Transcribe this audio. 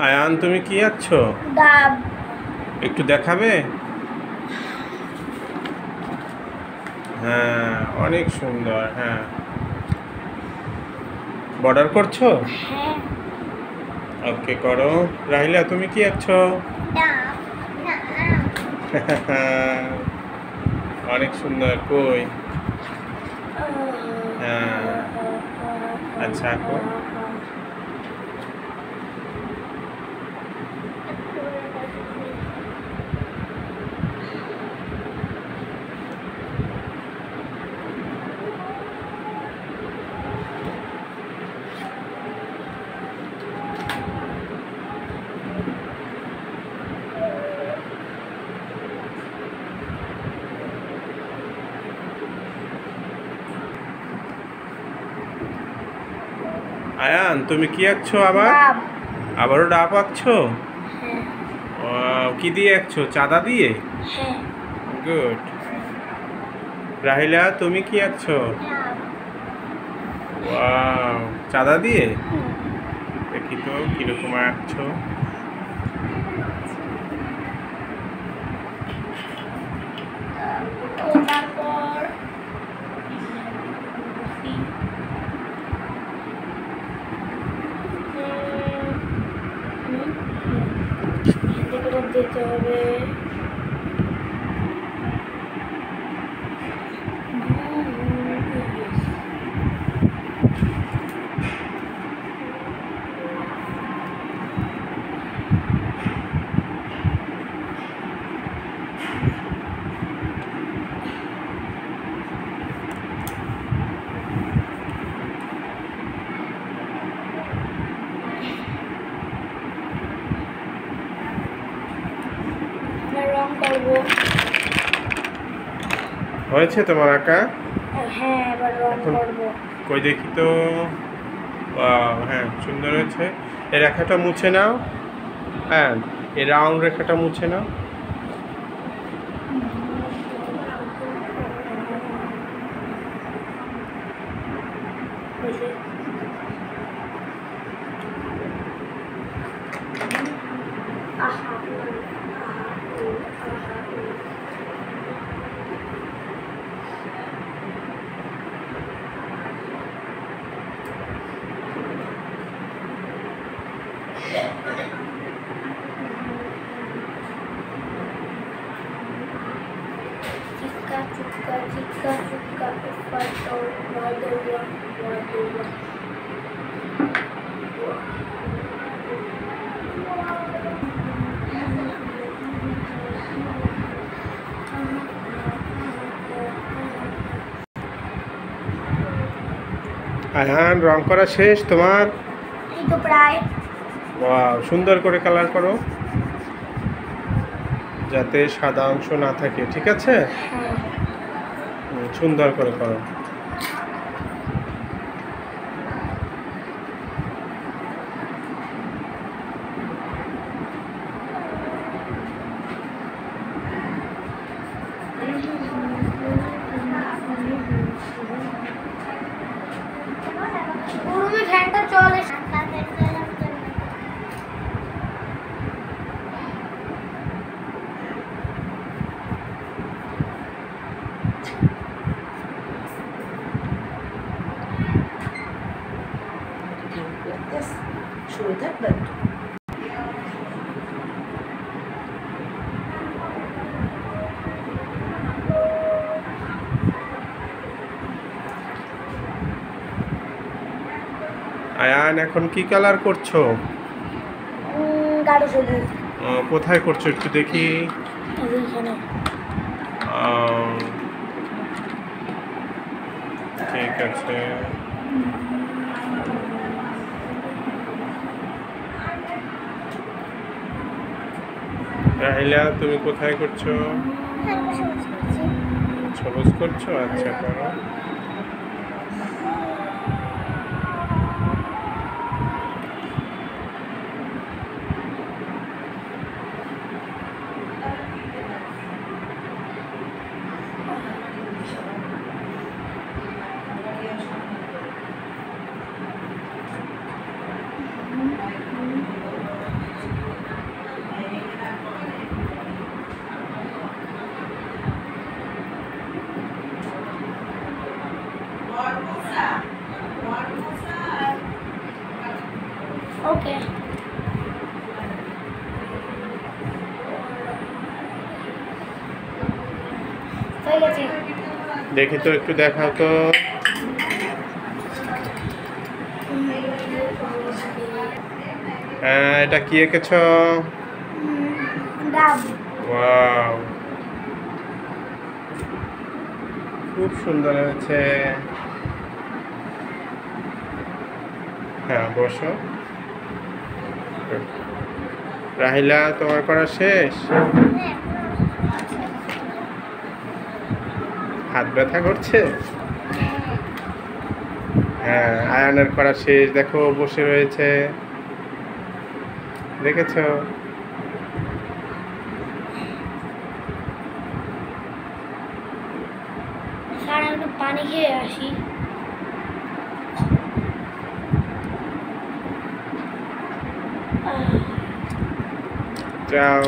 আয়ান, তুমি কি আঁকছো? ডাব। একটু দেখাবে? হ্যাঁ, অনেক সুন্দর। হ্যাঁ, বর্ডার করছো? হ্যাঁ। ওকে, করো। রাহিলা, তুমি কি আঁকছো? ডাব। অনেক সুন্দর। কই? হ্যাঁ, আচ্ছা, আঁকো। আয়ান, তুমি কি আঁকছো আবার? ডাব। আবারও ডাব আঁকছো? হ্যাঁ। কি দিয়ে আঁকছো? চাঁদা দিয়ে? হ্যাঁ। গুড। রাহিলা, তুমি কি আঁকছো? ডাব। ওয়াও, চাঁদা দিয়ে? দেখি তো কিরকম আঁকছো। তারপর দিতে হবে। রং করবো। হয়েছে তোমার আঁকা? হ্যাঁ, এবার রং করবো। কই দেখি তো। ওয়াও, হ্যাঁ, সুন্দর হয়েছে। এই রেখাটা মুছে নাও। হ্যাঁ, এই রাউন্ড রেখাটা মুছে নাও। Chica, chica, chica, chica, wadua. Ayaan, রং করা শেষ তোমার? এই তো প্রায়। ওয়াও, সুন্দর করে কালার করো যাতে সাদা অংশ না থাকে, ঠিক আছে? হ্যাঁ। সুন্দর করে করো। রুমে ফ্যানটা চলে। Like this. Shoulder bend. Ayaan, এখন কি কালার করছো? গাঢ় সবুজ। কোথায় করছো একটু দেখি। এইখানে। ঠিক আছে। রাহিলা, তুমি কোথায় করছো? সবুজ করছো? আচ্ছা, করো। হয়ে গেছে। দেখি তো, একটু দেখাও তো। হ্যাঁ, এটা কি এঁকেছ? ডাব। ওয়াও, খুব সুন্দর হয়েছে। হ্যাঁ, বসো। রাহিলা, তোমার করা শেষ? হাত ব্যথা করছে? হ্যাঁ, আয়ানের করা শেষ। দেখো, বসে রয়েছে, দেখেছো? স্যার, একটু পানি খেয়ে আসি। যাও।